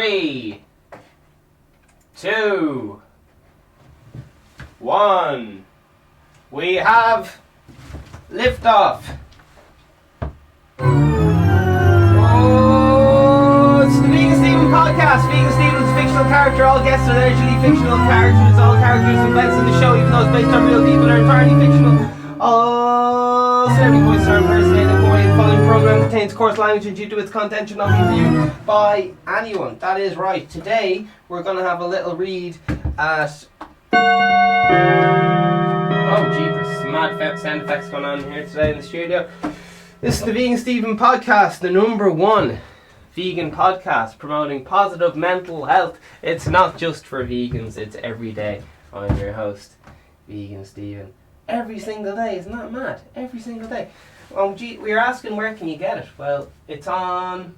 3, 2, 1. We have liftoff. Oh, it's the Vegan Steven podcast. Vegan Steven is a fictional character. All guests are largely fictional characters. All characters and events in the show, even though it's based on real people, are entirely fictional. All celebrity voices are impersonated. The following program contains coarse language and due to its content should not be viewed by anyone. That is right. Today we're going to have a little read at... Oh jeepers, mad sound effects going on here today in the studio. This is the Vegan Steven podcast, the number one vegan podcast promoting positive mental health. It's not just for vegans, it's every day. I'm your host, Vegan Steven. Every single day, isn't that mad? Every single day. Oh gee, we were asking where can you get it? Well, it's on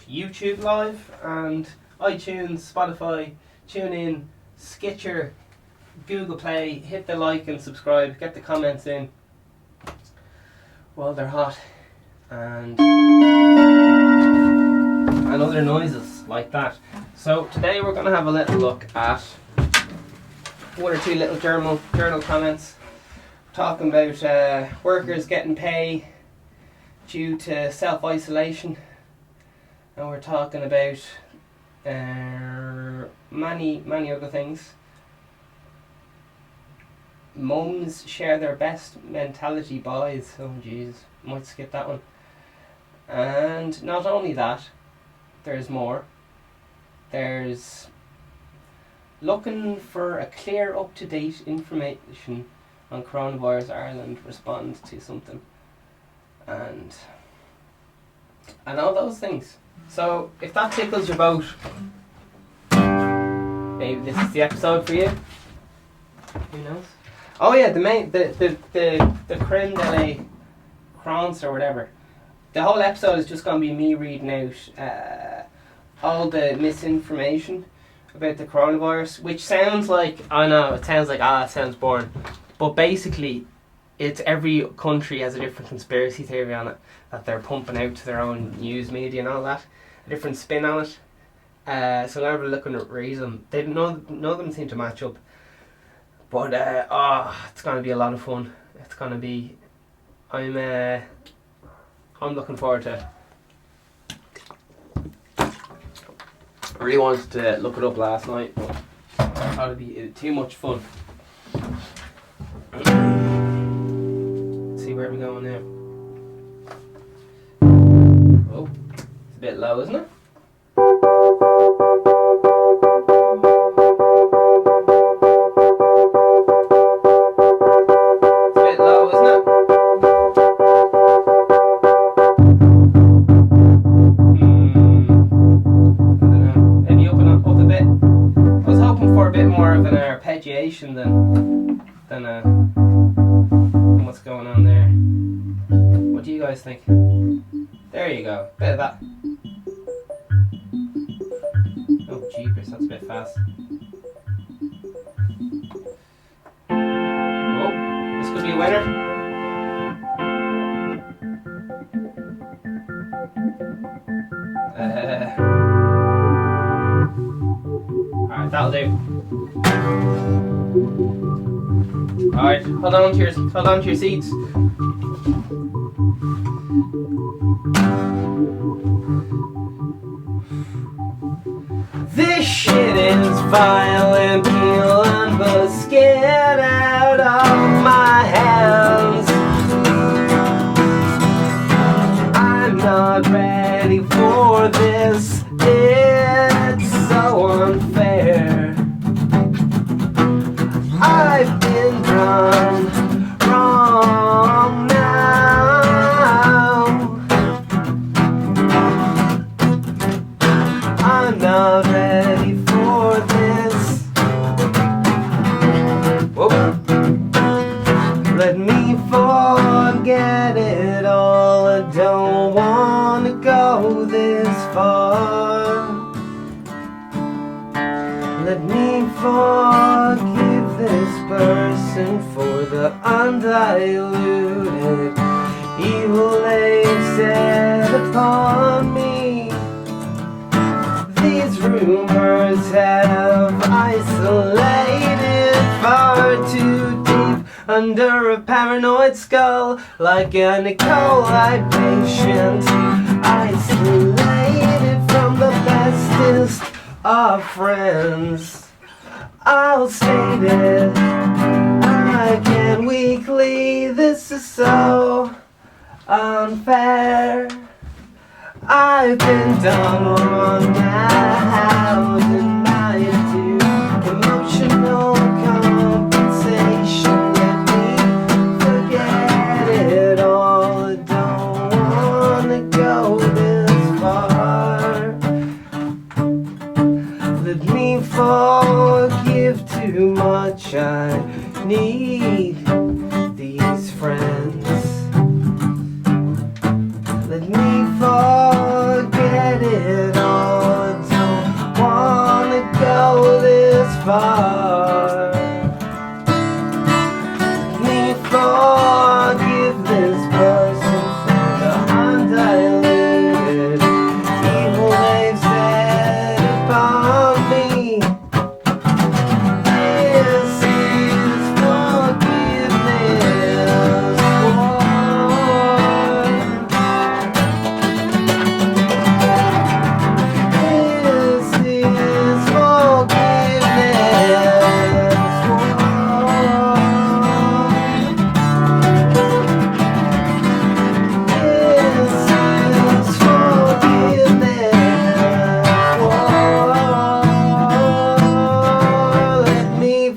YouTube Live and iTunes, Spotify, TuneIn, Stitcher, Google Play. Hit the like and subscribe, get the comments in while they're hot, and other noises like that. So today we're going to have a little look at one or two little journal comments talking about workers getting pay due to self-isolation, and we're talking about many other things. Mums share their best mentality buys. Oh Jesus, might skip that one. And not only that, there's more. There's looking for a clear, up-to-date information on coronavirus. Ireland responds to something, and all those things. So if that tickles your boat, maybe this is the episode for you. Who knows? Oh yeah, the creme de la crance or whatever. The whole episode is just going to be me reading out all the misinformation about the coronavirus, which sounds like, I know, it sounds like, it sounds boring. But basically, it's every country has a different conspiracy theory on it that they're pumping out to their own news media and all that. A different spin on it. So now we're looking at read them. None of them seem to match up. But it's going to be a lot of fun. It's going to be... I'm looking forward to it. I really wanted to look it up last night, but I thought it'd be too much fun. Let's see where we're going now. Oh, it's a bit low, isn't it? Than what's going on there. What do you guys think? There you go. Bit of that. Oh jeepers, that's a bit fast. Oh, this could be a winner. Alright, that'll do. Alright, hold on to your seats. This shit is violent, peeling the skin out of my hands. I'm not ready for this. It's so unfair. I've been done wrong now. I'm not ready for this. Whoa. Let me forget it all. I don't want to go this far. Let me forgive this person for the undiluted evil they've set upon me. isolated far too deep under a paranoid skull, like an E. coli patient, isolated from the bestest of friends. I'll state it again weekly, this is so unfair. I've been done wrong now, denied to emotional compensation. Let me forget it all. I don't wanna go this far. Let me forgive too much. I need these friends. Let me forget it all. I don't wanna go this far. Let me forgive this person for the undiluted evil they've said about me. This is forgiveness.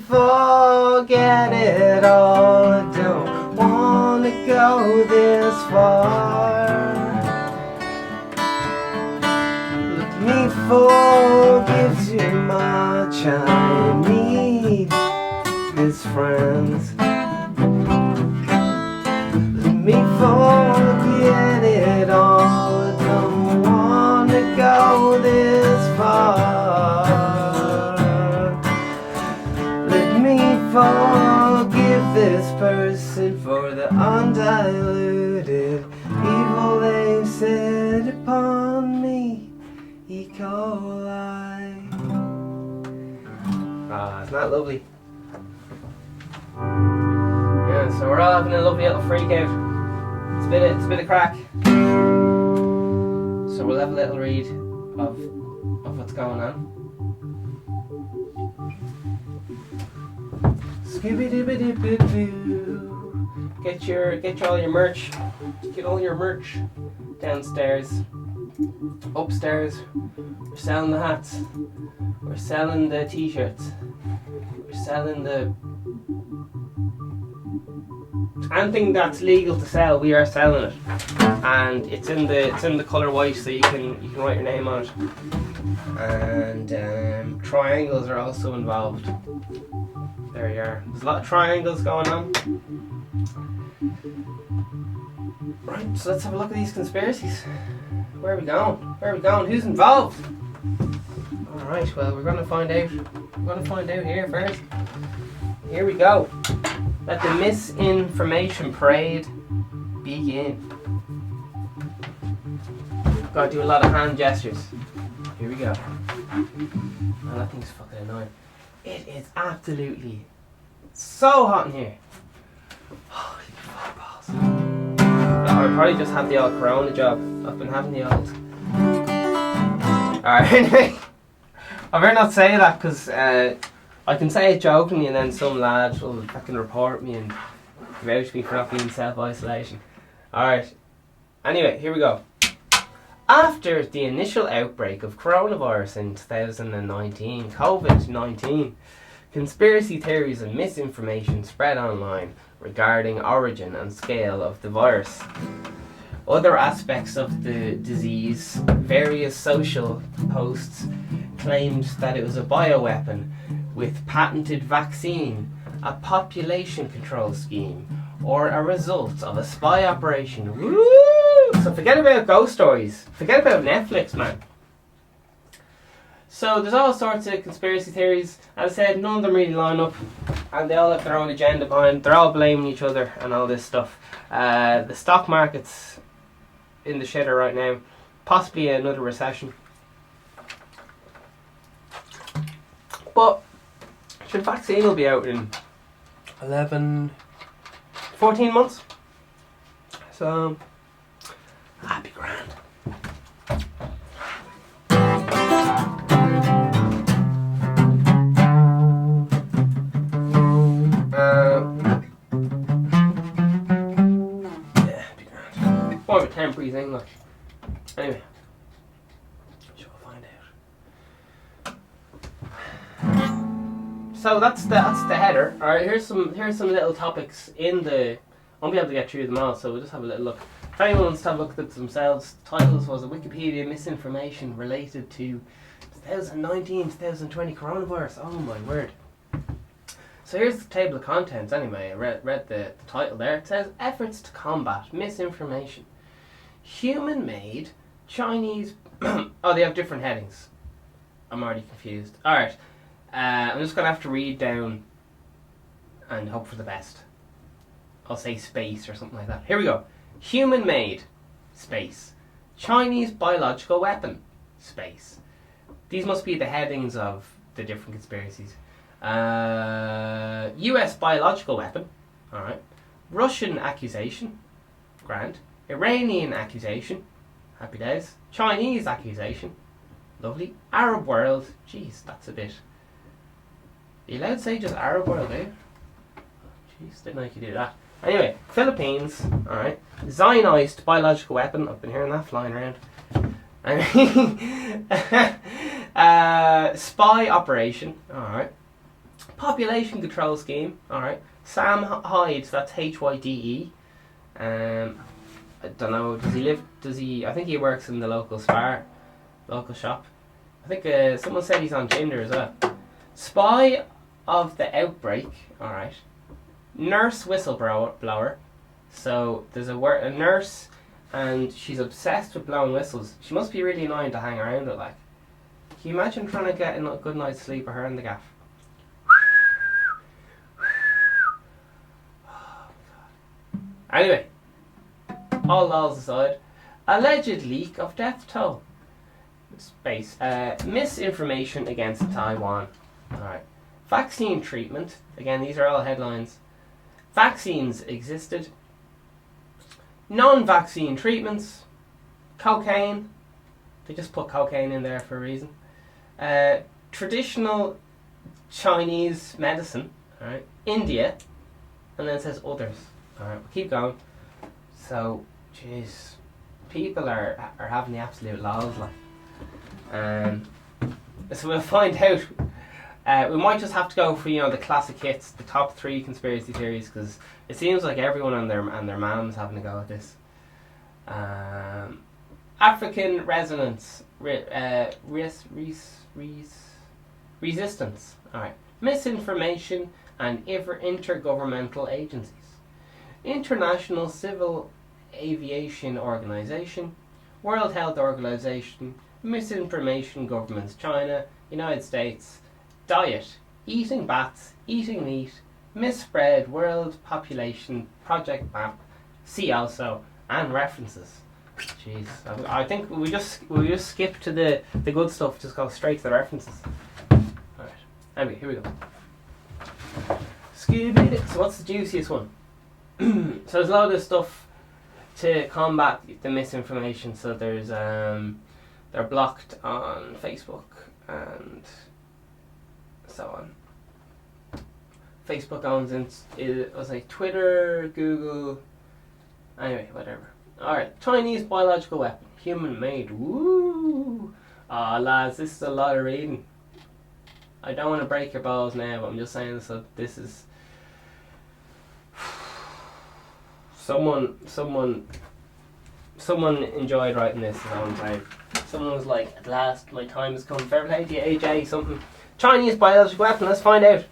Forget it all. I don't wanna go this far. Let me forgive too much. I need his friends. Let me forget it all. I don't wanna go this far. Forgive this person for the undiluted evil they've said upon me. E. coli. Ah, isn't that lovely? Yeah, so we're all having a lovely little freak out. It's a bit of crack. So we'll have a little read of what's going on. Scooby-Dooby-Doo. Get all your merch. Get all your merch downstairs. Upstairs, we're selling the hats. We're selling the t-shirts. We're selling the anything that's legal to sell. We are selling it, and it's in the colour white, so you can write your name on it. And triangles are also involved. There you are. There's a lot of triangles going on. Right, so let's have a look at these conspiracies. Where are we going? Where are we going? Who's involved? Alright, well, we're going to find out. We're going to find out here first. Here we go. Let the misinformation parade begin. Gotta do a lot of hand gestures. Here we go. Oh, that thing's fucking annoying. It is absolutely so hot in here. Holy fuck balls. I probably just had the old corona job. I've been having the old. Alright, anyway. I better not say that because I can say it jokingly and then some lad will fucking report me and vouch me for not being in self-isolation. Alright. Anyway, here we go. After the initial outbreak of coronavirus in 2019, COVID-19, conspiracy theories and misinformation spread online regarding origin and scale of the virus. Other aspects of the disease, various social posts claimed that it was a bioweapon with patented vaccine, a population control scheme, or a result of a spy operation. Woo! So forget about ghost stories. Forget about Netflix, man. So there's all sorts of conspiracy theories. As I said, none of them really line up, and they all have their own agenda behind. They're all blaming each other and all this stuff. The stock market's in the shitter right now. Possibly another recession. But The vaccine will be out in 14 months. So, happy grand. Yeah, happy grand. More of a temporary thing, like. Anyway. Shall we find out? So that's the header. Alright, here's some little topics in the. I won't be able to get through them all, so we'll just have a little look. If anyone wants to have a look at it themselves, titles was a Wikipedia misinformation related to 2019-2020 coronavirus. Oh my word. So here's the table of contents anyway. I read the title there. It says efforts to combat misinformation. Human-made Chinese... oh, they have different headings. I'm already confused. Alright. I'm just going to have to read down and hope for the best. I'll say space or something like that. Here we go. Human-made, space. Chinese biological weapon, space. These must be the headings of the different conspiracies. US biological weapon, alright. Russian accusation, grand. Iranian accusation, happy days. Chinese accusation, lovely. Arab world, jeez, that's a bit... Are you allowed to say just Arab world, eh? Jeez, didn't know you could do that. Anyway, Philippines, alright. Zionized biological weapon, I've been hearing that flying around. Spy operation, alright. Population control scheme, alright. Sam Hyde, that's Hyde. I don't know, I think he works in the local shop. I think someone said he's on Tinder as well. Spy of the outbreak, alright. Nurse whistleblower. So there's a nurse, and she's obsessed with blowing whistles. She must be really annoying to hang around with. Like, can you imagine trying to get a good night's sleep with her in the gaff? Anyway, all lols aside, alleged leak of death toll. Space. Misinformation against Taiwan. Alright. Vaccine treatment. Again, these are all headlines. Vaccines existed. Non-vaccine treatments. Cocaine. They just put cocaine in there for a reason. Traditional Chinese medicine. Alright. India. And then it says others. Alright, we'll keep going. So, jeez. People are having the absolute lols, like. So we'll find out. We might just have to go for the classic hits, the top 3 conspiracy theories, because it seems like everyone and their mam's having a go at this. African resonance, resistance. All right, misinformation and intergovernmental agencies. International Civil Aviation Organization, World Health Organization, misinformation governments, China, United States. Diet, eating bats, eating meat, misspread, world population, project map, see also, and references. Jeez, I think we just skip to the good stuff, just go straight to the references. Alright, anyway, here we go. Scooby. So what's the juiciest one? So there's a lot of stuff to combat the misinformation. So there's they're blocked on Facebook and so on. Facebook owns it was like Twitter, Google. Anyway, whatever. Alright, Chinese biological weapon, human made. Woo! Ah, lads, this is a lot of reading. I don't want to break your balls now, but I'm just saying so this is someone enjoyed writing this, is all I'm saying. Someone was like, at last my time has come. Fair play to you, AJ, something. Chinese biological weapon, let's find out.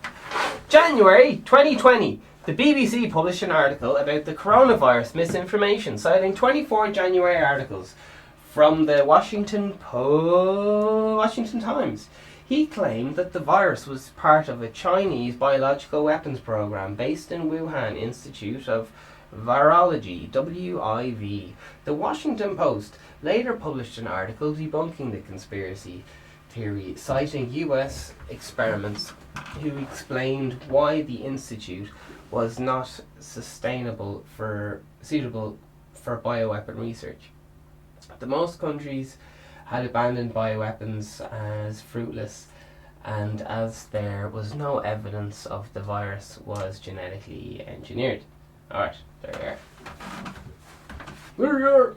January 2020, the BBC published an article about the coronavirus misinformation, citing 24 January articles from the Washington Times. He claimed that the virus was part of a Chinese biological weapons program based in Wuhan Institute of Virology, WIV. The Washington Post later published an article debunking the conspiracy, theory, citing US experiments who explained why the institute was not suitable for bioweapon research. The most countries had abandoned bioweapons as fruitless, and as there was no evidence of the virus was genetically engineered. Alright, there you are.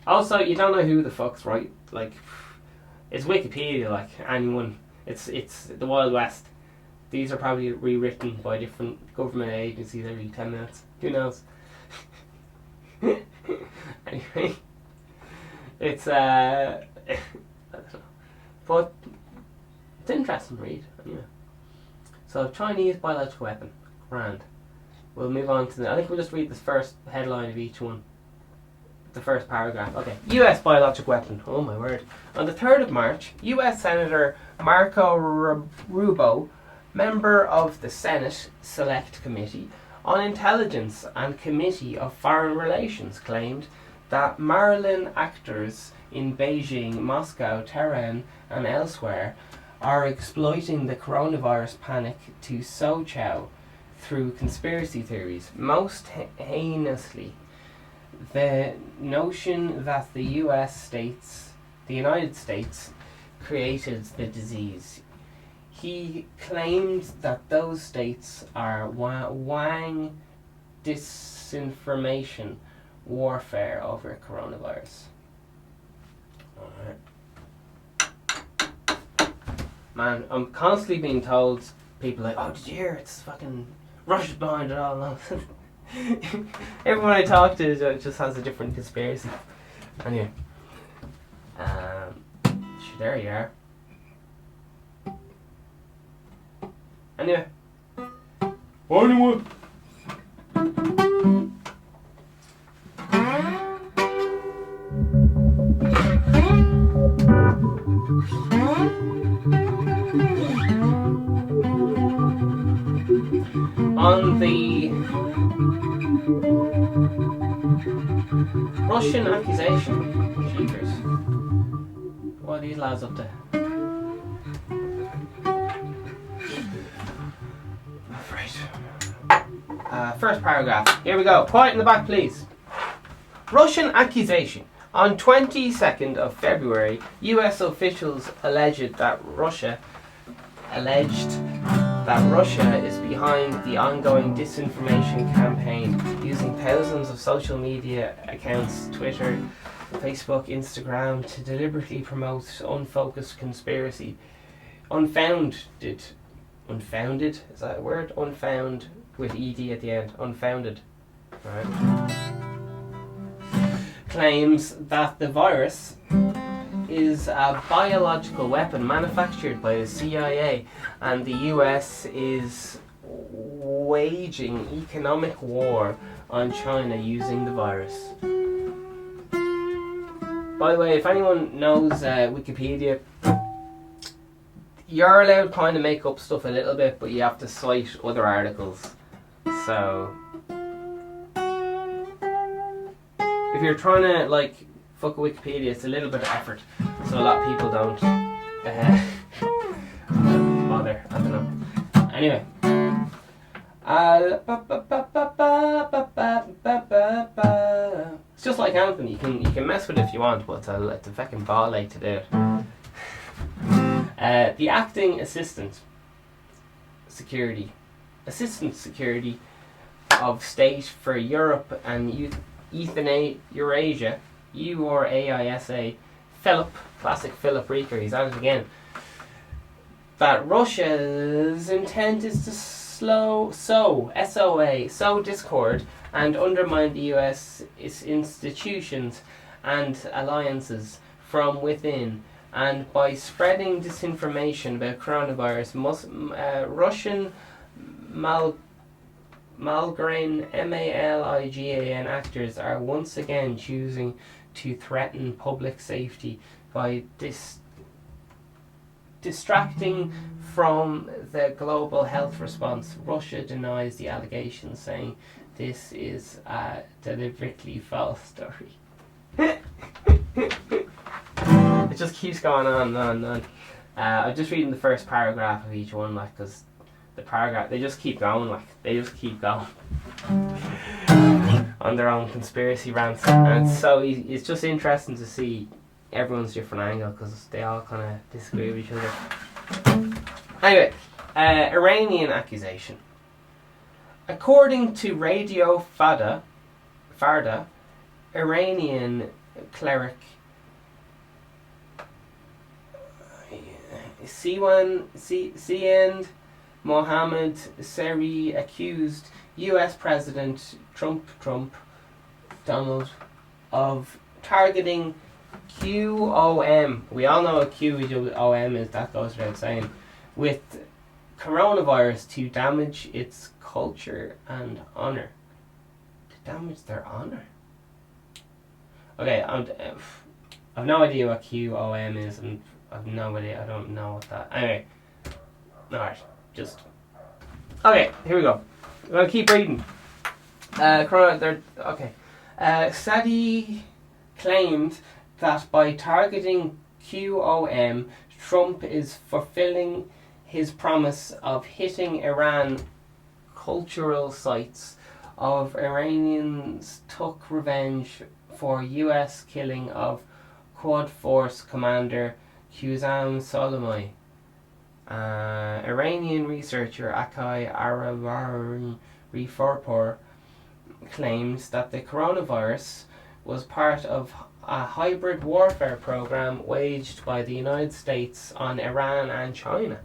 Also, you don't know who the fuck's right. Like, it's Wikipedia, like anyone. It's the Wild West. These are probably rewritten by different government agencies every 10 minutes. Who knows? Anyway, it's I don't know. But it's an interesting read, anyway. So, Chinese biological weapon. Grand. We'll move on to I think we'll just read the first headline of each one. The first paragraph. Okay. US biological weapon. Oh my word. On the 3rd of March, US Senator Marco Rubio, member of the Senate Select Committee on Intelligence and Committee of Foreign Relations, claimed that Maryland actors in Beijing, Moscow, Tehran and elsewhere are exploiting the coronavirus panic to sow chow through conspiracy theories. Most heinously, the notion that the United States created the disease. He claimed that those states are Wang disinformation warfare over coronavirus. Alright. Man, I'm constantly being told, people like, oh, did you hear? It's fucking Russia's behind it all. No. Everyone I talk to just has a different conspiracy. Anyway. There you are. Anyway. On the Russian accusation, cheaters. What are these lads up to? Right. First paragraph. Here we go. Quiet in the back, please. Russian accusation. On 22nd of February, US officials alleged that Russia is behind the ongoing disinformation campaign, using thousands of social media accounts, Twitter, Facebook, Instagram, to deliberately promote unfocused conspiracy. Unfounded, is that a word? Unfound, with ED at the end. Unfounded. Right. Claims that the virus is a biological weapon manufactured by the CIA, and the US is waging economic war on China using the virus. By the way, if anyone knows Wikipedia, you're allowed to kind of make up stuff a little bit, but you have to cite other articles. So if you're trying to like fuck Wikipedia, it's a little bit of effort, so a lot of people don't bother. I don't know. Anyway, it's just like anything. You can mess with it if you want, but it's a fucking ball ache to do it. The acting assistant security of state for Europe and Eurasia, EURAISA, classic Philip Rieker, he's at it again, that Russia's intent is to sow discord and undermine the US its institutions and alliances from within, and by spreading disinformation about coronavirus, Russian Malgran actors are once again choosing to threaten public safety by distracting from the global health response. Russia denies the allegations, saying this is a deliberately false story. It just keeps going on and on and on. I'm just reading the first paragraph of each one, like, because the paragraph, they just keep going, on their own conspiracy rants, and so it's just interesting to see everyone's different angle, because they all kind of disagree with each other. Anyway, Iranian accusation. According to Radio Farda, Iranian cleric Siend Mohammed Seri accused U.S. President Donald, of targeting QOM. We all know what QOM is, that goes without saying. With coronavirus to damage its culture and honor. To damage their honor? Okay, I've no idea what QOM is, and I've no idea, I don't know what that... Anyway. Alright, just... Okay, here we go. I'm going to keep reading. Sadi claimed that by targeting QOM, Trump is fulfilling his promise of hitting Iran cultural sites of Iranians took revenge for US killing of Quad Force commander Qasem Soleimani. Iranian researcher Akai Aravari claims that the coronavirus was part of a hybrid warfare program waged by the United States on Iran and China.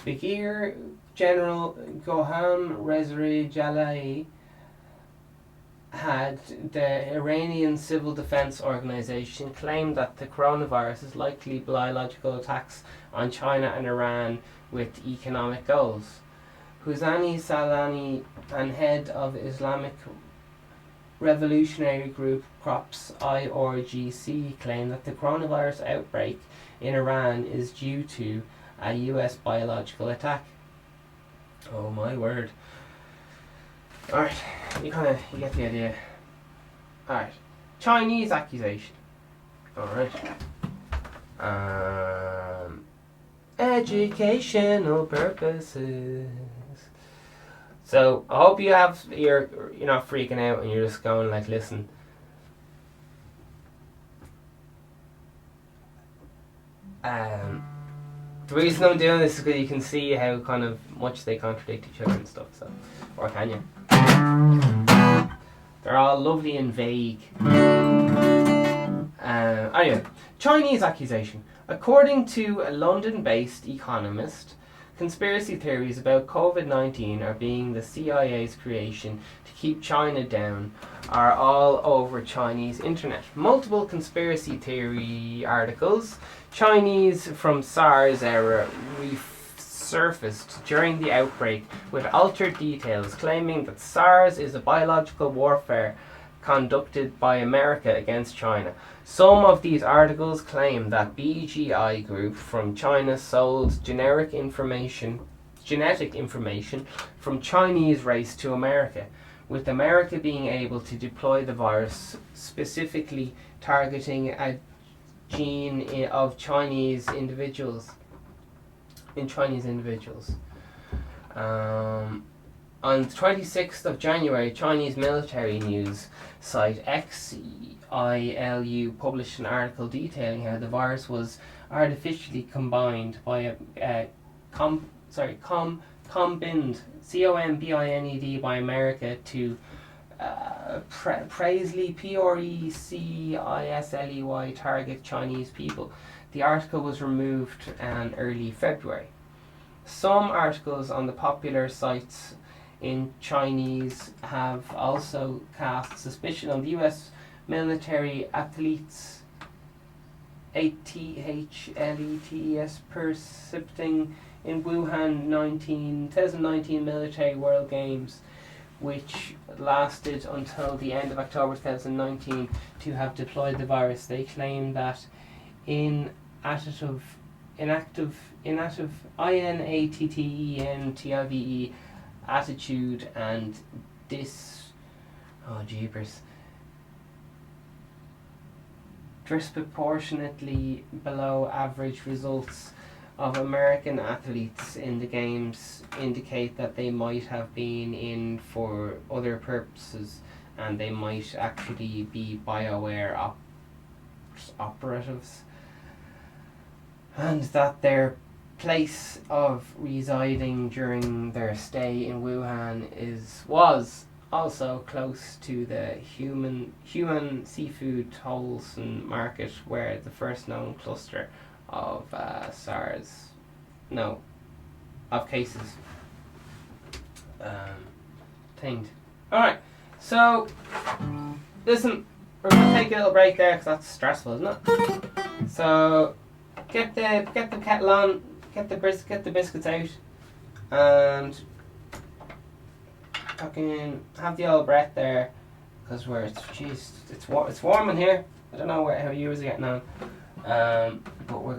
Brigadier General Goham Reza Jalali had the Iranian Civil Defense Organization claim that the coronavirus is likely biological attacks on China and Iran with economic goals. Husani Salani, and head of Islamic Revolutionary Group CROPS IRGC, claimed that the coronavirus outbreak in Iran is due to a US biological attack. Oh my word. Alright, you get the idea. Alright, Chinese accusation. Alright. Educational purposes. So I hope you're not freaking out and you're just going like, listen. The reason I'm doing this is because you can see how kind of much they contradict each other and stuff. So, or can you? They're all lovely and vague. Anyway, Chinese accusation. According to a London-based economist, conspiracy theories about COVID-19 are being the CIA's creation to keep China down are all over Chinese internet. Multiple conspiracy theory articles, Chinese from SARS era, resurfaced during the outbreak with altered details, claiming that SARS is a biological warfare conducted by America against China. Some of these articles claim that BGI Group from China sold genetic information from Chinese race to America, with America being able to deploy the virus specifically targeting a gene of Chinese individuals. On the 26th of January, Chinese military news site XILU published an article detailing how the virus was artificially combined by combined COMBINED by America to Presley PRECISLEY target Chinese people. The article was removed in early February. Some articles on the popular sites in Chinese have also cast suspicion on the US military athletes ATHLETS participating in Wuhan 2019 military World Games, which lasted until the end of October 2019, to have deployed the virus. They claim that inactive INATTENTIVE attitude and disproportionately below average results of American athletes in the games indicate that they might have been in for other purposes, and they might actually be BioWare operatives, and that their place of residing during their stay in Wuhan was also close to the human seafood Tolson market, where the first known cluster of of cases thinged. Alright, so listen, we're going to take a little break there because that's stressful, isn't it? So get the kettle on, get the biscuits out, and fucking have the old breath there, because it's warm in here. I don't know how you are getting on, but we're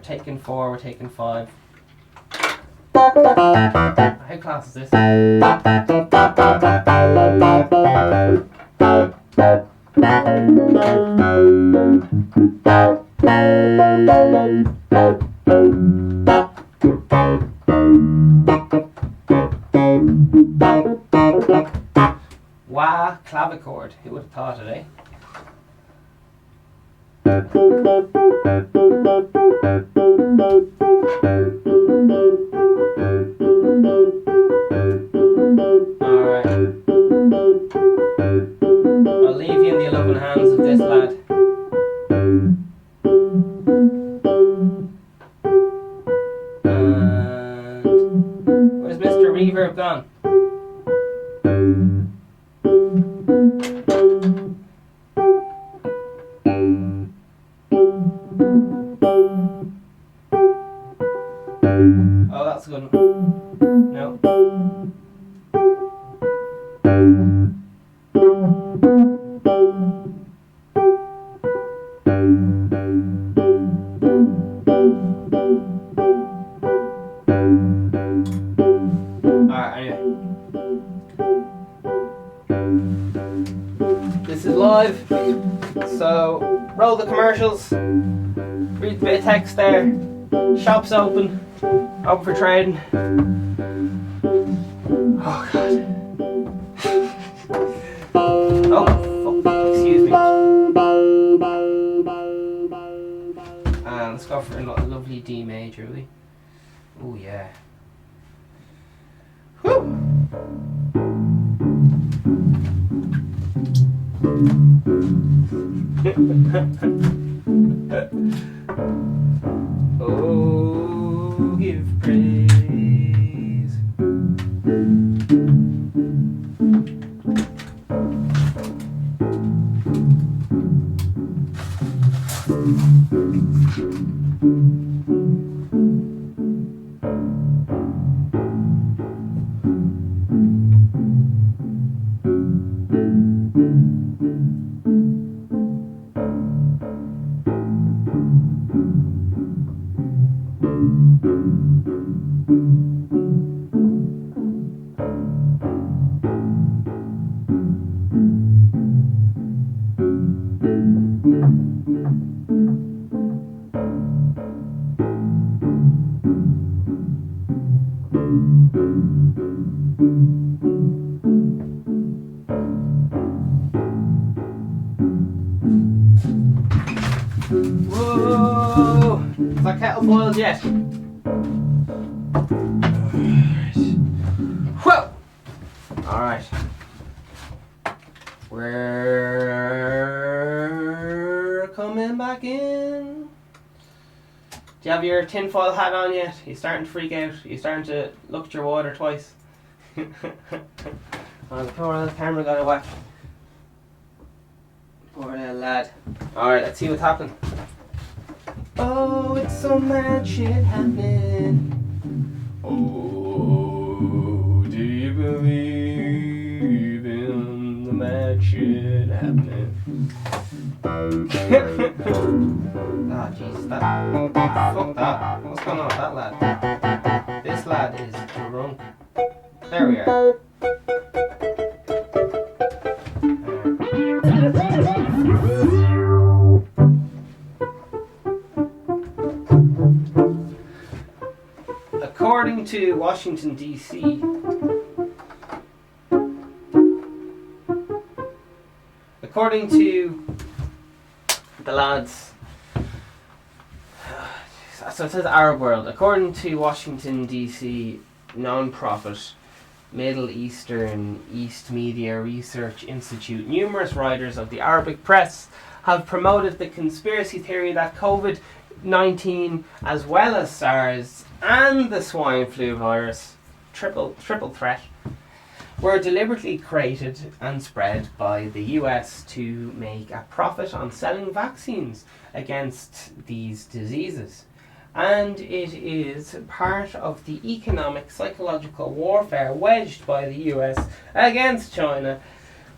taking 4, we're taking 5. How class is this? Wah, clavichord. Who would have thought it, eh? Alright. I'll leave you in the loving hands of this lad. And where's Mr. Reverb gone? Oh, that's a good one. No. Alright, anyway. This is live, so roll the commercials, read a bit of text there. Shop's open for trading. Oh god. Oh fuck, excuse me. Let's go for a lovely D major, will we? Oh yeah. Whew. Oh, give praise. Whoa! Is that kettle boiled yet? Whoa! Alright. We're coming back in. Do you have your tinfoil hat on yet? Are you starting to freak out? Are you starting to look at your water twice? Oh, the poor little camera got a whack. Poor little lad. Alright, let's see what's happening. Oh, it's some mad shit happening. Oh, do you believe in the mad shit happening? Ah, Jesus, that. Fuck that. What's going on with that lad? This lad is drunk. There we are. according to Washington D.C., according to the lads, so it says Arab World. According to Washington D.C. non-profit Middle Eastern East Media Research Institute, numerous writers of the Arabic press have promoted the conspiracy theory that COVID-19, as well as SARS and the swine flu virus, triple threat, were deliberately created and spread by the US to make a profit on selling vaccines against these diseases. And it is part of the economic psychological warfare waged by the US against China,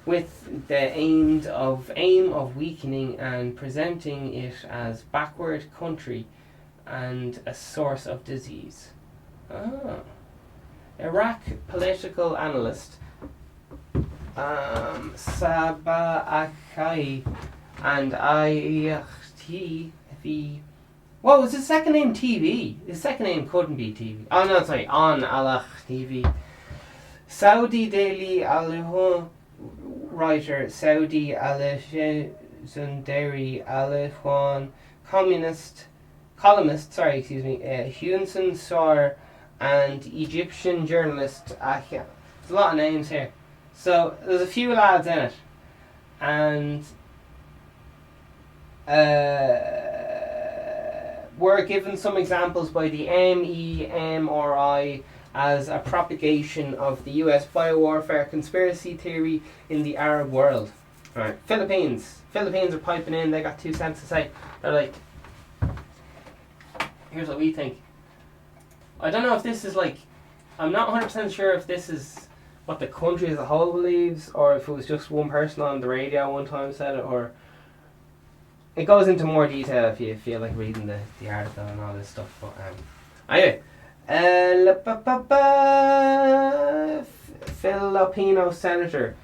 with the aim of weakening and presenting it as backward country and a source of disease. Iraq political analyst Sabah Akai and ITV. What was his second name? TV. His second name couldn't be TV. Oh no, sorry, on Allah TV. Saudi Daily Al writer Saudi Al-Zundari Al-Hwan columnist, Hunsen Sar, and Egyptian journalist There's a lot of names here. So there's a few lads in it, and were given some examples by the MEMRI as a propagation of the US biowarfare conspiracy theory in the Arab world. Right. Philippines are piping in. They got 2 cents to say. They're like, here's what we think. I don't know if this is like, I'm not 100% sure if this is what the country as a whole believes, or if it was just one person on the radio one time said it, or it goes into more detail if you feel like reading the article and all this stuff. But anyway, Filipino Senator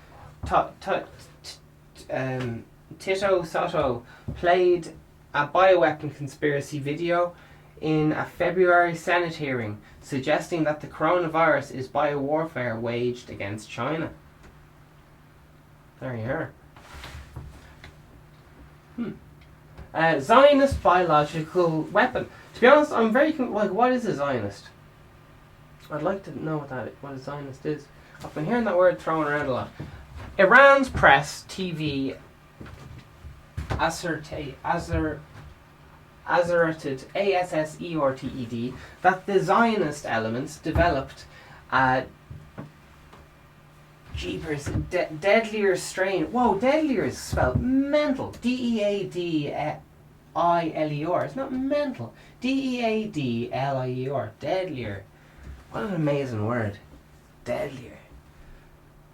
Tito Soto played a bioweapon conspiracy video in a February Senate hearing, suggesting that the coronavirus is biowarfare waged against China. There you are. Zionist biological weapon. To be honest, I'm very what is a Zionist? I'd like to know what a Zionist is. I've been hearing that word thrown around a lot. Iran's press TV asserted ASSERTED that the Zionist elements developed a deadlier strain. Whoa, deadlier is spelled mental. DEADLIER. It's not mental. DEADLIER. Deadlier. What an amazing word. Deadlier.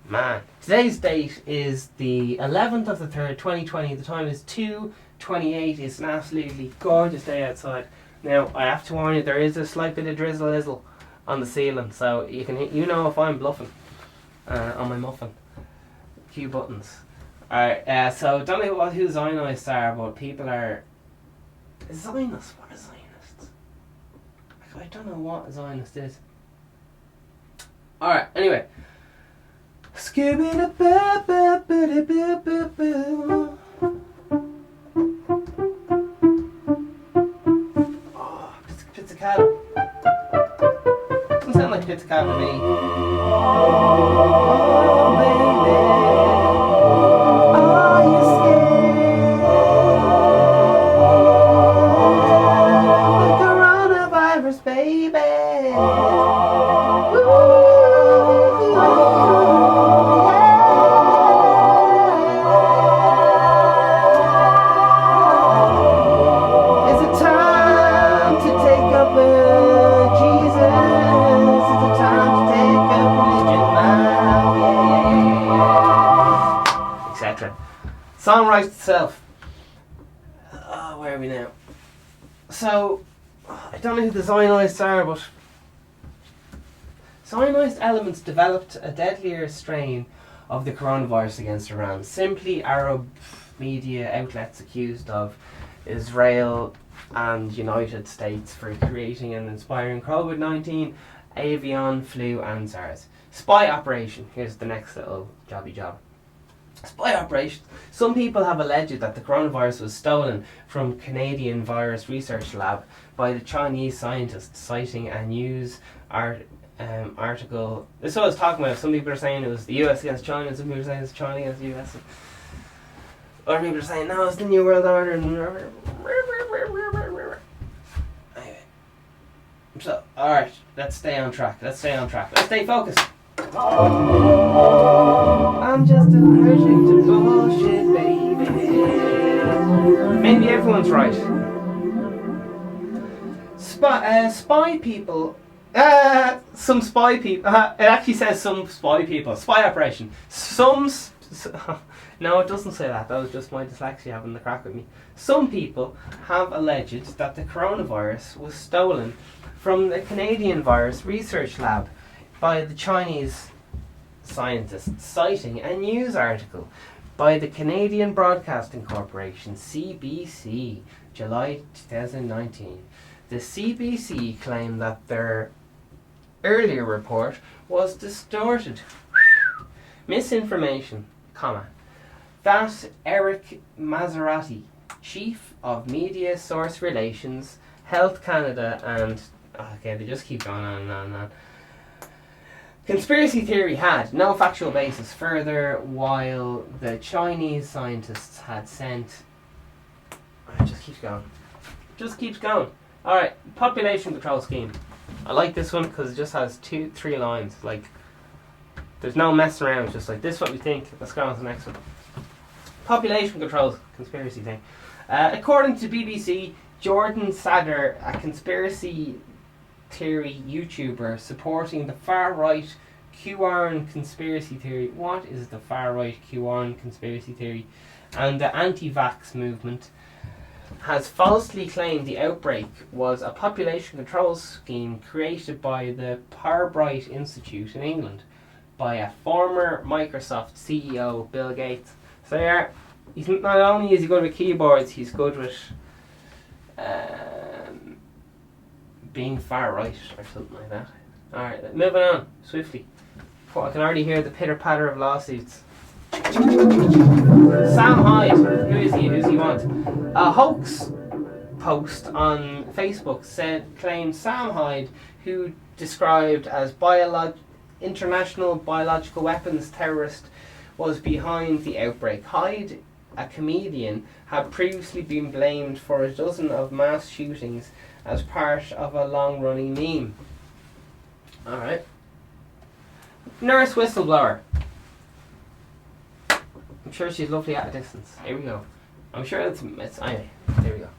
Man. Today's date is the 11th of the 3rd, 2020. The time is 2:28. It's an absolutely gorgeous day outside. Now, I have to warn you, there is a slight bit of drizzle on the ceiling, so you know if I'm bluffing on my muffin. Few buttons. Alright, so don't know who Zionists are, but people are... Zionists? What are Zionists? I don't know what a Zionist is. Alright, anyway. Oh, pizzicato. Doesn't sound like pizzicato to me. Oh, baby. Are you scared? The coronavirus, baby. Song writes itself. Where are we now? So, I don't know who the Zionists are, but Zionist elements developed a deadlier strain of the coronavirus against Iran. Simply Arab media outlets accused of Israel and United States for creating and inspiring COVID-19, avian flu and SARS. Spy operation. Here's the next little jobby job. Spy operation. Some people have alleged that the coronavirus was stolen from Canadian Virus Research Lab by the Chinese scientists, citing a news article. This is what I was talking about. Some people are saying it was the US against China, some people are saying it's China against the US. Other people are saying, no, it's the New World Order. Anyway. So, alright, let's stay on track. Let's stay focused. I'm just allergic to bullshit, baby. Maybe everyone's right. Spy people. Some spy people. It actually says some spy people. Spy operation. No, it doesn't say that. That was just my dyslexia having the crack with me. Some people have alleged that the coronavirus was stolen from the Canadian Virus Research Lab by the Chinese scientists, citing a news article by the Canadian Broadcasting Corporation, CBC, July 2019. The CBC claimed that their earlier report was distorted. Misinformation, that Eric Maserati, Chief of Media Source Relations, Health Canada and... Okay, they just keep going on and on and on. Conspiracy theory had no factual basis further, while the Chinese scientists had sent... It just keeps going. Alright, population control scheme. I like this one because it just has 2-3 lines. Like, there's no messing around. It's just like, this is what we think. Let's go on to the next one. Population control conspiracy thing. According to BBC, Jordan Sadler, a conspiracy theory YouTuber supporting the far-right QAnon conspiracy theory. What is the far-right QAnon conspiracy theory? And the anti-vax movement has falsely claimed the outbreak was a population control scheme created by the Pirbright Institute in England by a former Microsoft CEO, Bill Gates. So yeah, he's not only is he good with keyboards, he's good with being far right or something like that. Alright, moving on swiftly. I can already hear the pitter patter of lawsuits. Sam Hyde, who is he? Who's he want? A hoax post on Facebook claimed Sam Hyde, who described as international biological weapons terrorist, was behind the outbreak. Hyde, a comedian, had previously been blamed for a dozen of mass shootings as part of a long-running meme. Alright. Nurse whistleblower. I'm sure she's lovely at a distance. Here we go. I'm sure it's anyway, there we go.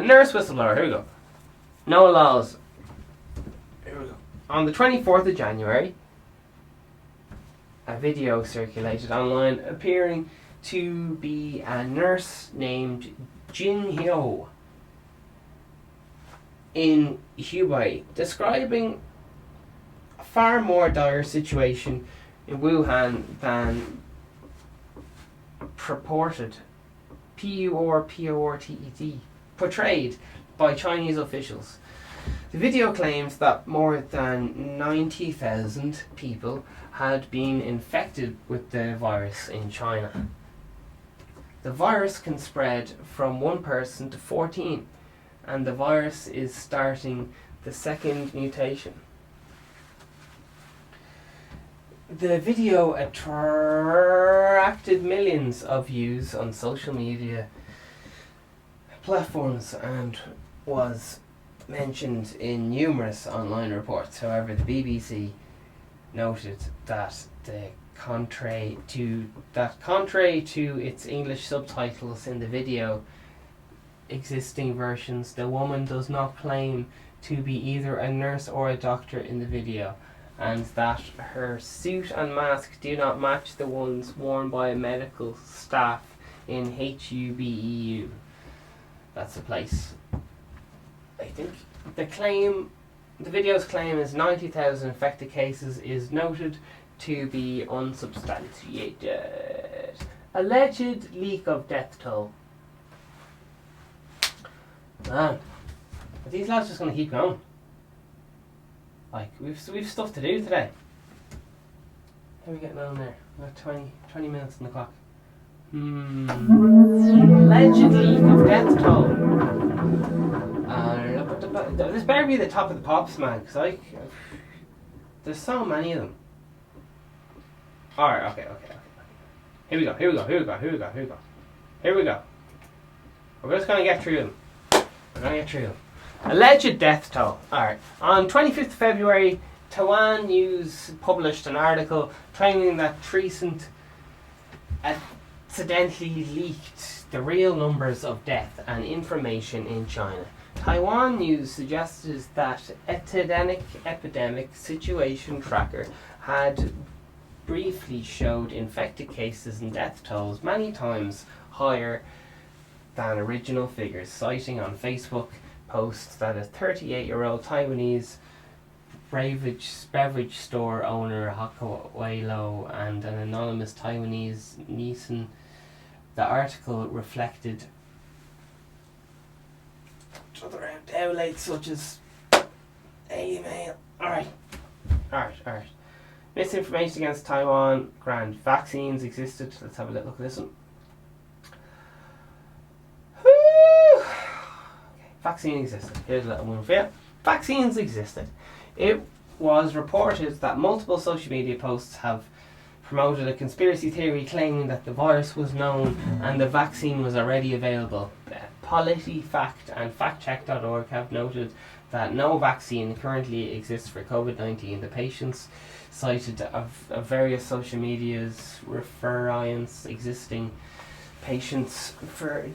Nurse whistleblower, here we go. No laws. Here we go. On the 24th of January, a video circulated online appearing to be a nurse named Jin Hyo in Hubei, describing a far more dire situation in Wuhan than portrayed by Chinese officials. The video claims that more than 90,000 people had been infected with the virus in China. The virus can spread from one person to 14, and the virus is starting the second mutation. The video attracted millions of views on social media platforms and was mentioned in numerous online reports. However, the BBC noted that contrary to its English subtitles in the video existing versions, the woman does not claim to be either a nurse or a doctor in the video, and that her suit and mask do not match the ones worn by medical staff in HUBEU. That's the place. I think the video's claim is 90,000 infected cases is noted to be unsubstantiated. Alleged leak of death toll. Man, are these lads just going to keep going? Like, we've stuff to do today. How are we getting on there? We've got 20 minutes on the clock. Alleged leak of death toll. This better be the top of the pops, man, because there's so many of them. Alright, okay. Here we go. We're just going to get through them. Alleged death toll. Alright. On 25th of February, Taiwan News published an article claiming that Trecent accidentally leaked the real numbers of death and information in China. Taiwan News suggested that epidemic situation tracker had briefly showed infected cases and death tolls many times higher than original figures, citing on Facebook posts that a 38-year-old Taiwanese beverage store owner, Hokkaido, and an anonymous Taiwanese Nissan. The article reflected other outlets such as email. Alright. Misinformation against Taiwan. Grand. Vaccines existed. Let's have a little look at this one. Okay. Vaccine existed. Here's a little one for you. Vaccines existed. It was reported that multiple social media posts have promoted a conspiracy theory claiming that the virus was known and the vaccine was already available. PolitiFact and FactCheck.org have noted that no vaccine currently exists for COVID-19. The patients cited of various social medias reference existing patients for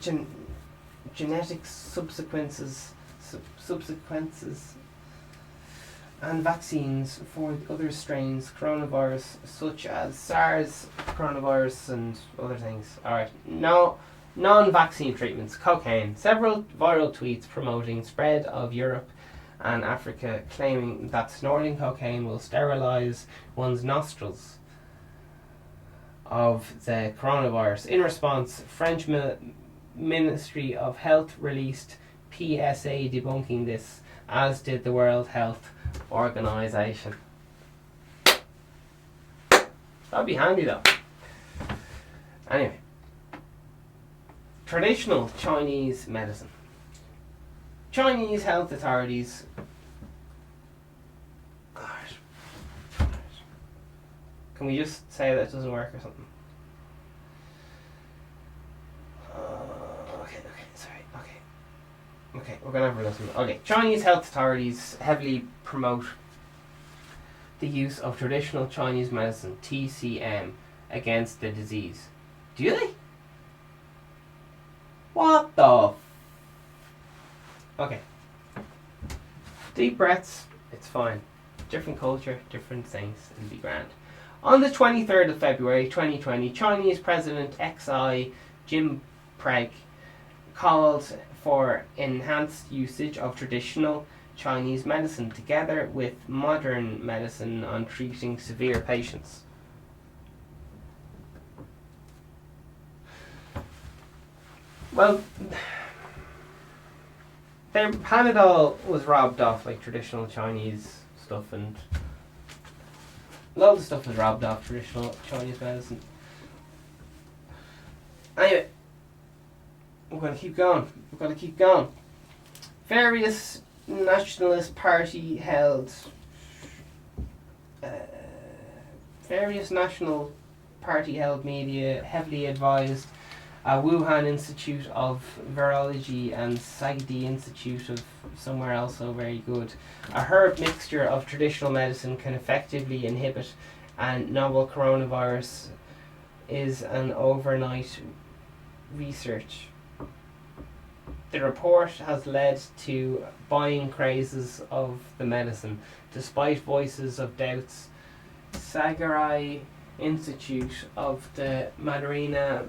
genetic subsequences and vaccines for other strains, coronavirus, such as SARS coronavirus and other things. Alright, no non-vaccine treatments. Cocaine. Several viral tweets promoting spread of Europe and Africa, claiming that snorting cocaine will sterilize one's nostrils of the coronavirus. In response, French Ministry of Health released PSA debunking this, as did the World Health Organization. That'd be handy though. Anyway, traditional Chinese medicine. Chinese health authorities. Can we just say that it doesn't work or something? Okay, we're gonna have a listen. Okay, Chinese health authorities heavily promote the use of traditional Chinese medicine, TCM, against the disease. Do they? What the Okay. Deep breaths, it's fine. Different culture, different things, it'll be grand. On the 23rd of February 2020, Chinese President Xi Jinping called for enhanced usage of traditional Chinese medicine together with modern medicine on treating severe patients. Well, their Panadol was robbed off like traditional Chinese stuff, and a lot of the stuff was robbed off traditional Chinese medicine. Anyway, we're going to keep going. Various nationalist party held media heavily advised Wuhan Institute of Virology and Sagdi Institute of somewhere else, so very good. A herb mixture of traditional medicine can effectively inhibit a novel coronavirus is an overnight research. The report has led to buying crazes of the medicine, despite voices of doubts. Sagarai Institute of the Madarina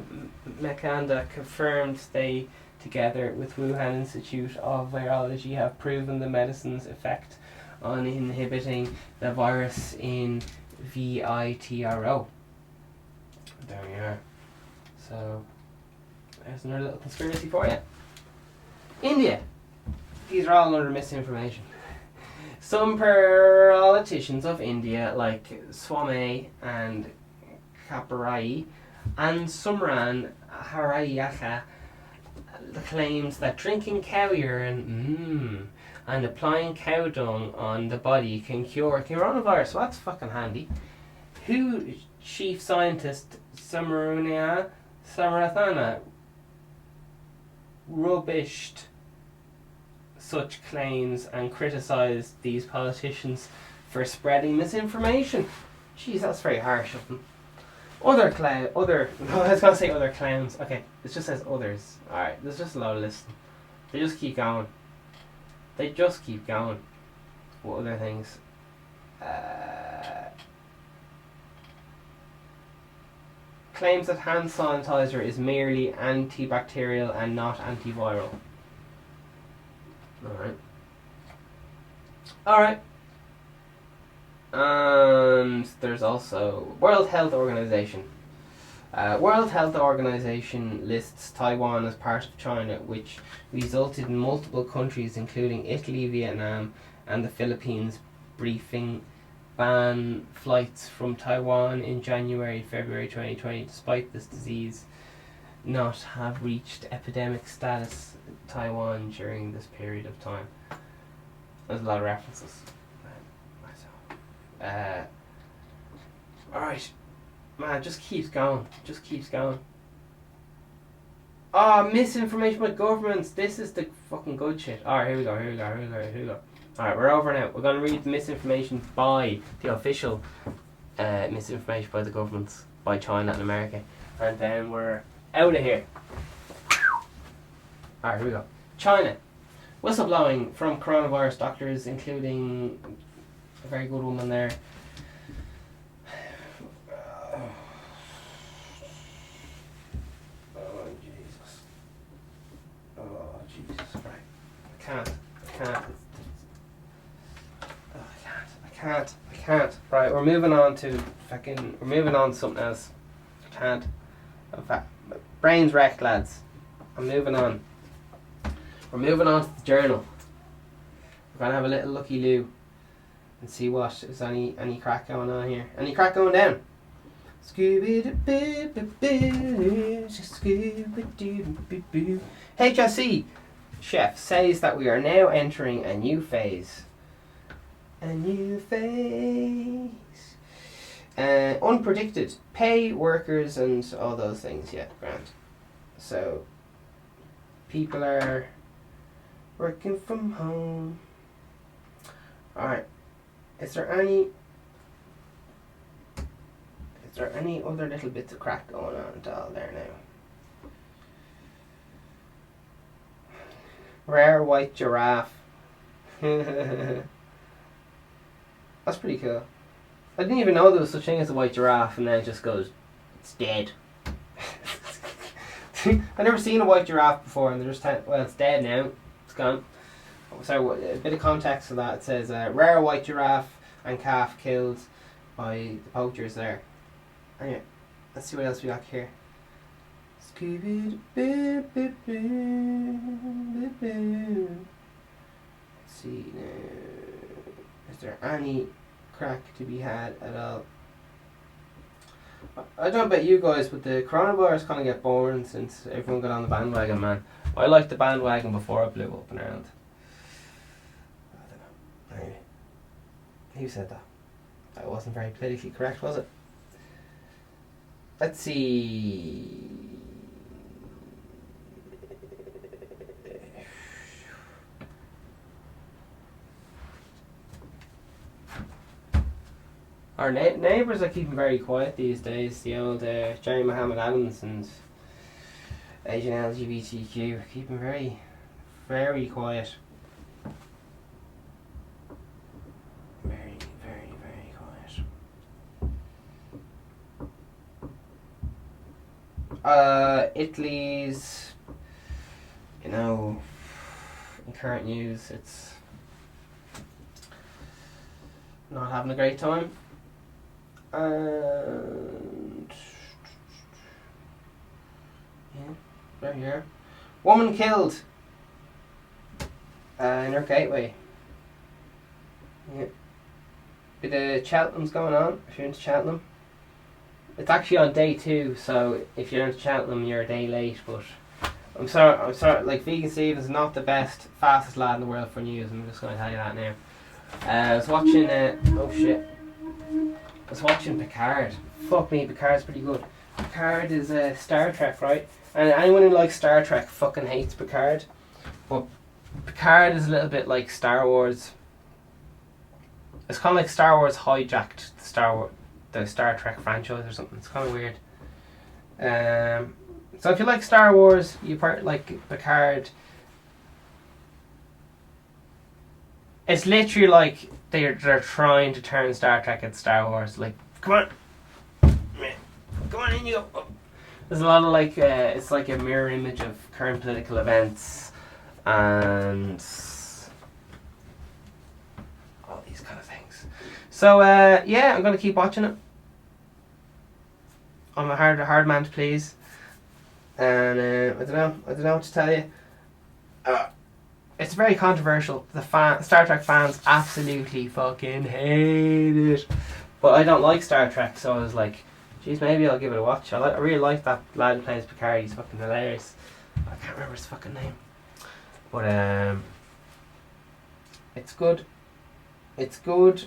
Mekanda confirmed they, together with Wuhan Institute of Virology, have proven the medicine's effect on inhibiting the virus in vitro. There we are. So, there's another little conspiracy for you. India. These are all under misinformation. Some politicians of India, like Swami and Kaparai and Sumran Harayaka, claims that drinking cow urine and applying cow dung on the body can cure coronavirus. So that's fucking handy. Who chief scientist Samarathana rubbished such claims and criticised these politicians for spreading misinformation. Jeez, that's very harsh of them. I was gonna say other clowns. Okay, it just says others. Alright, there's just a lot of lists. They just keep going. What other things? Claims that hand sanitizer is merely antibacterial and not antiviral. Alright. And there's also World Health Organization. World Health Organization lists Taiwan as part of China, which resulted in multiple countries, including Italy, Vietnam, and the Philippines, briefing ban flights from Taiwan in February 2020, despite this disease not have reached epidemic status in Taiwan during this period of time. There's a lot of references. Alright. Man, just keeps going. Oh, misinformation by governments. This is the fucking good shit. Alright, here we go. Alright, we're over now. We're going to read the misinformation by the official misinformation by the governments, by China and America. And then we're out of here. Alright, here we go. China. Whistleblowing from coronavirus doctors, including a very good woman there. Oh, Jesus. Right. I can't. Right, we're moving on to something else. I can't. In fact, my brain's wrecked, lads. I'm moving on. We're moving on to the journal. We're going to have a little looky-loo and see what is any crack going on here. Any crack going down? HSC chef says that we are now entering a new phase. Unpredicted. Pay workers and all those things. Yeah, grand. So, people are working from home. Alright. Is there any other little bits of crack going on at all there now? Rare white giraffe. That's pretty cool. I didn't even know there was such a thing as a white giraffe, and then it just goes, it's dead. I've never seen a white giraffe before, and they're just it's dead now. It's gone. So a bit of context for that. It says rare white giraffe and calf killed by the poachers there. Anyway, let's see what else we got here. Let's see now. Is there any crack to be had at all? I don't know about you guys, but the coronavirus kind of get boring since everyone got on the bandwagon, man. I liked the bandwagon before it blew up in Ireland. I don't know. Anyway, who said that? That wasn't very politically correct, was it? Let's see. Our neighbours are keeping very quiet these days. The old Jerry Muhammad Adams and Asian LGBTQ keeping very, very quiet. Very, very, very quiet. Italy's, in current news, it's not having a great time. And yeah, right here. Woman killed In our gateway. Yeah. Bit of Cheltenham's going on, if you're into Cheltenham. It's actually on day 2, so if you're into Cheltenham, you're a day late, but I'm sorry, like, Vegan Steve is not the best, fastest lad in the world for news, I'm just going to tell you that now. I was watching, oh shit. I was watching Picard. Fuck me, Picard's pretty good. Picard is Star Trek, right? And anyone who likes Star Trek fucking hates Picard. But Picard is a little bit like Star Wars. It's kind of like Star Wars hijacked the Star Trek franchise or something. It's kind of weird. So if you like Star Wars, you like Picard. It's literally like they're trying to turn Star Trek into Star Wars. Like, come on in, you go. Oh. There's a lot of like, it's like a mirror image of current political events and all these kind of things. So yeah, I'm gonna keep watching it. I'm a hard man to please, and I don't know what to tell you. It's very controversial. Star Trek fans absolutely fucking hate it, but I don't like Star Trek, so I was like, geez, maybe I'll give it a watch. I really like that lad who plays Picard. He's fucking hilarious. I can't remember his fucking name, but it's good. It's good.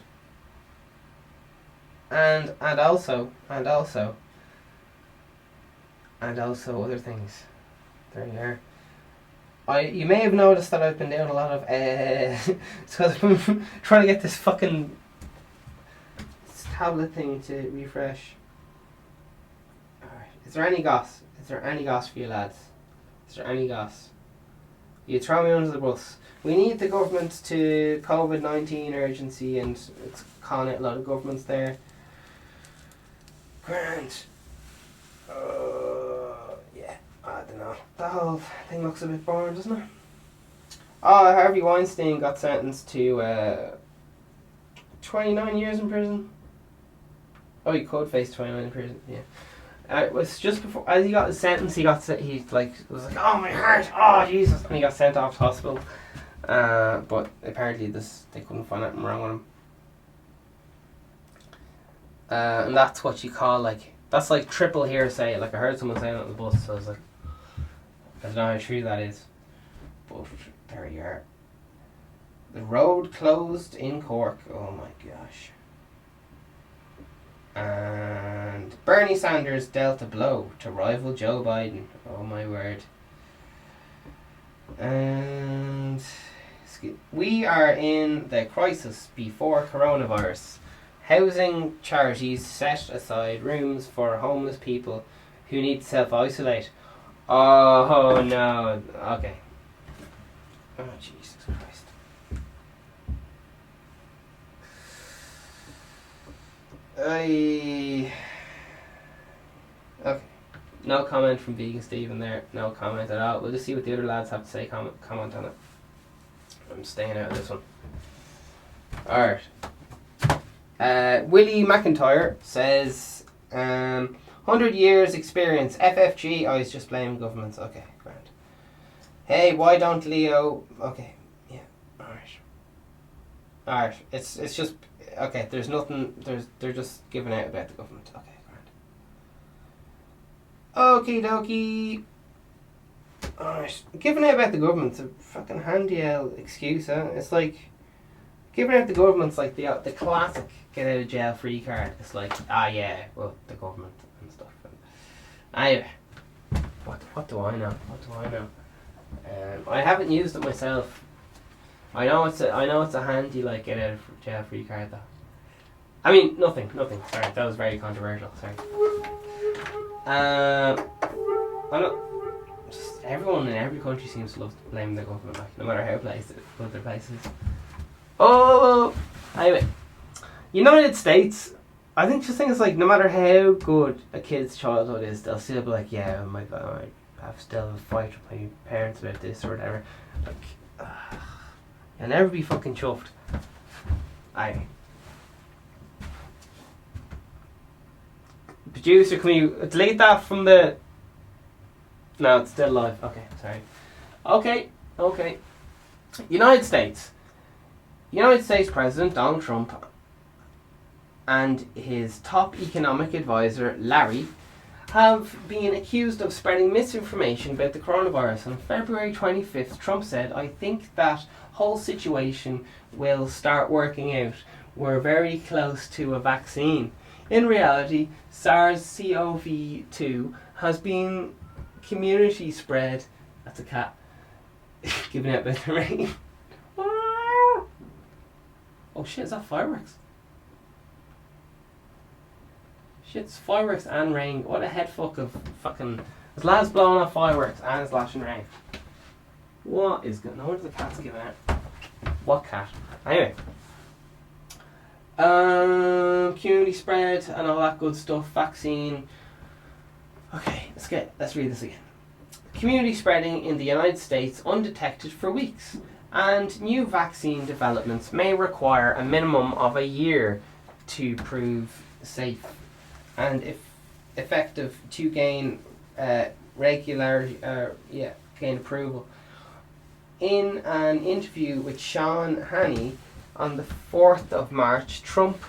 And also other things. There you are. You may have noticed that I've been doing a lot of it's because I'm trying to get this fucking tablet thing to refresh. Alright. Is there any goss? Is there any goss for you lads? Is there any goss? You throw me under the bus. We need the government to COVID-19 urgency, and it's calling out a lot of governments there. Grant. Yeah, I don't know. That whole thing looks a bit boring, doesn't it? Oh, Harvey Weinstein got sentenced to 29 years in prison. Oh, he could face 29 in prison. Yeah. It was just before, as he got his sentence, he was like, oh my heart, oh Jesus, and he got sent off to hospital. But apparently they couldn't find anything wrong with him. And that's what you call that's like triple hearsay. Like, I heard someone saying it on the bus, so I was like, I don't know how true that is, but there you are. The road closed in Cork. Oh my gosh. And Bernie Sanders dealt a blow to rival Joe Biden. Oh my word. And we are in the crisis before coronavirus. Housing charities set aside rooms for homeless people who need to self-isolate. Oh no. Okay. Oh Jesus Christ. Okay. No comment from Vegan Stephen there. No comment at all. We'll just see what the other lads have to say. Comment on it. I'm staying out of this one. Alright. Willie McIntyre says 100 years experience. FFG. Oh, he's just blaming governments. Okay, grand. Hey, why don't Leo... Okay, yeah, alright. It's just... Okay, there's nothing... They're just giving out about the government. Okay, grand. Okie dokie. Alright. Giving out about the government's a fucking handy excuse, huh? It's like... Giving out the government's like the classic get out of jail free card. It's like, yeah, well, the government and stuff. Anyway, what do I know? I haven't used it myself. I know it's a handy like get out of jail free card though. I mean, nothing. Sorry, that was very controversial. Sorry. I don't. Just everyone in every country seems to love to blame the government, like, no matter how other places. Oh, anyway, United States. I think it's like no matter how good a kid's childhood is, they'll still be like, yeah, I have still a fight with my parents about this or whatever. Like, you'll never be fucking chuffed. Anyway. Producer, can you delete that from the... No, it's still live. Okay, sorry. Okay. United States. United States President Donald Trump and his top economic advisor, Larry, have been accused of spreading misinformation about the coronavirus. On February 25th, Trump said, "I think that whole situation will start working out. We're very close to a vaccine." In reality, SARS-CoV-2 has been community spread. That's a cat giving out about the rain. Oh shit, is that fireworks? Shit's fireworks and rain. What a head fuck of fucking... There's lads blowing off fireworks and it's lashing rain. What is going on? No wonder the cat's giving out. What cat? Anyway. Community spread and all that good stuff. Vaccine. Okay, let's read this again. Community spreading in the United States undetected for weeks. And new vaccine developments may require a minimum of a year to prove safe and effective to gain gain approval. In an interview with Sean Hannity on the 4th of March, Trump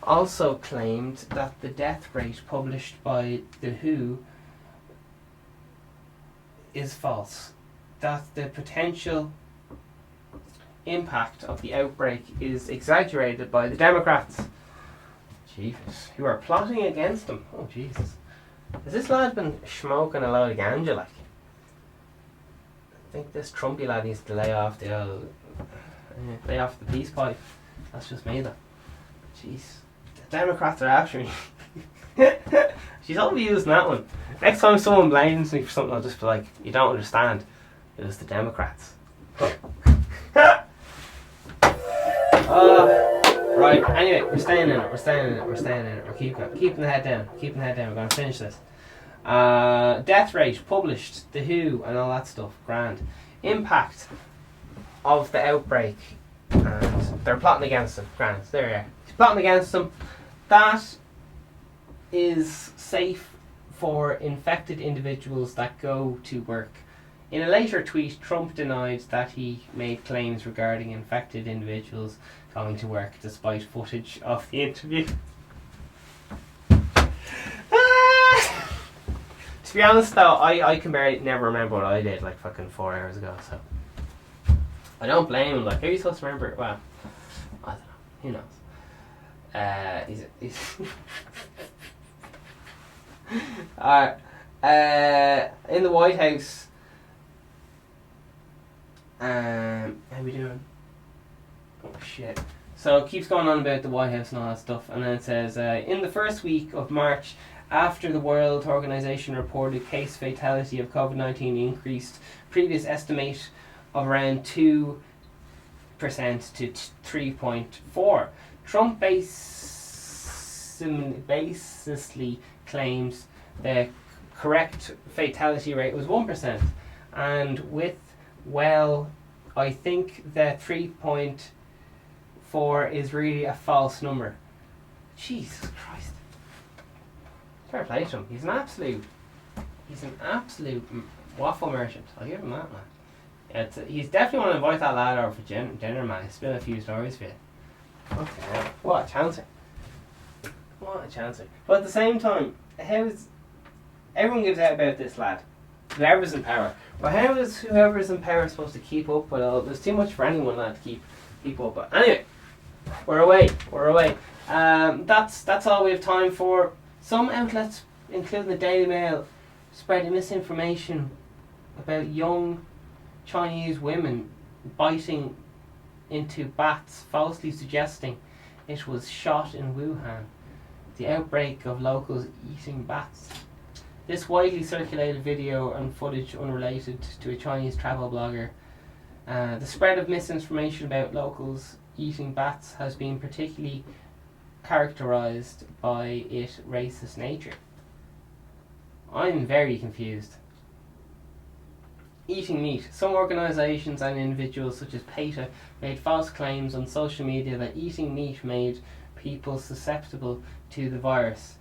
also claimed that the death rate published by the WHO is false, that the potential impact of the outbreak is exaggerated by the Democrats. Jesus, who are plotting against him. Oh Jesus. Has this lad been smoking a load of ganja like? I think this Trumpy lad needs to lay off the peace pipe. That's just me though. Jeez. The Democrats are after me. She's only using that one. Next time someone blames me for something, I'll just be like, you don't understand. It was the Democrats. Right, anyway, we're staying in it. We're keeping the head down. We're going to finish this. Death rate published, the WHO and all that stuff. Grand. Impact of the outbreak. And they're plotting against them. Grand. There you are. He's plotting against them. That is safe for infected individuals that go to work. In a later tweet, Trump denied that he made claims regarding infected individuals going to work, despite footage of the interview. To be honest though, I can barely never remember what I did like fucking 4 hours ago, so I don't blame him. Like, how are you supposed to remember it? Well, I don't know. Who knows? He's in the White House. How we doing? Oh shit. So it keeps going on about the White House and all that stuff, and then it says, in the first week of March, after the World Organization reported case fatality of COVID-19 increased previous estimate of around 2% to 3.4%. Trump basically claims the correct fatality rate was 1%, and with, well, I think the 3.4 is really a false number. Jesus Christ. Fair play to him. He's an absolute waffle merchant. I'll give him that, man. He's definitely want to invite that lad over for dinner, man. He's spin a few stories for you. Okay, what a chancer. But at the same time, everyone gives out about this lad, whoever's in power. But how is whoever's in power supposed to keep up with all? There's too much for anyone lad to keep up with. Anyway, we're away. That's all we have time for. Some outlets, including the Daily Mail, spreading misinformation about young Chinese women biting into bats, falsely suggesting it was shot in Wuhan. The outbreak of locals eating bats. This widely circulated video and footage unrelated to a Chinese travel blogger. The spread of misinformation about locals eating bats has been particularly characterized by its racist nature. I'm very confused. Eating meat. Some organizations and individuals such as PETA made false claims on social media that eating meat made people susceptible to the virus.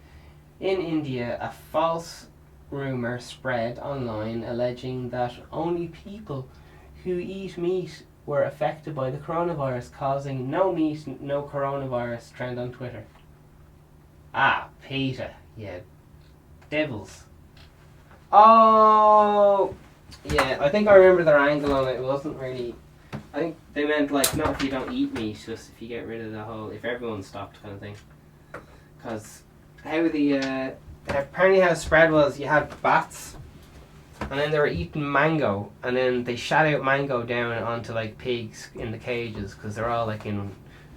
In India, a false rumor spread online alleging that only people who eat meat were affected by the coronavirus, causing no meat, no coronavirus trend on Twitter. Ah, Peter, yeah, devils. Oh, yeah, I think I remember their angle on it. It wasn't really. I think they meant like not if you don't eat meat, just if you get rid of the whole, if everyone stopped kind of thing. Because how the apparently how the spread was, you had bats, and then they were eating mango, and then they shot out mango down onto like pigs in the cages because they're all like in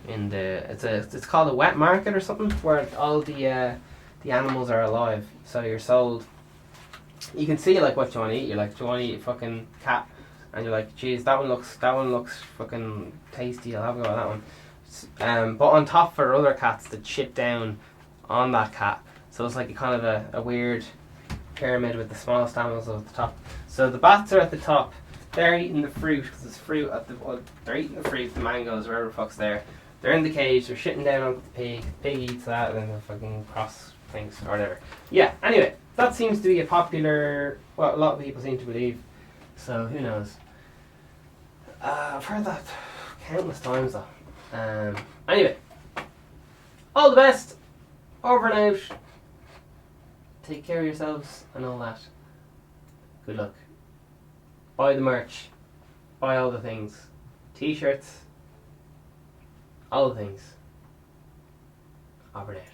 the it's called a wet market or something where all the animals are alive. So you're sold. You can see like what you want to eat. You're like, do you want to eat a fucking cat? And you're like, geez, that one looks fucking tasty. I'll have a go at that one. But on top for other cats that shit down on that cat. So it's like a kind of a weird pyramid with the smallest animals at the top. So the bats are at the top. They're eating the fruit because it's fruit at the. Well, they're eating the fruit, the mangoes, wherever the fuck's there. They're in the cage. They're shitting down on the pig. The pig eats that, and then they're fucking cross things or whatever. Yeah. Anyway, that seems to be a popular. Well, a lot of people seem to believe. So who knows? I've heard that countless times though. Anyway, all the best. Over and out. Take care of yourselves and all that. Good luck. Buy the merch. Buy all the things. T-shirts. All the things. Over and out.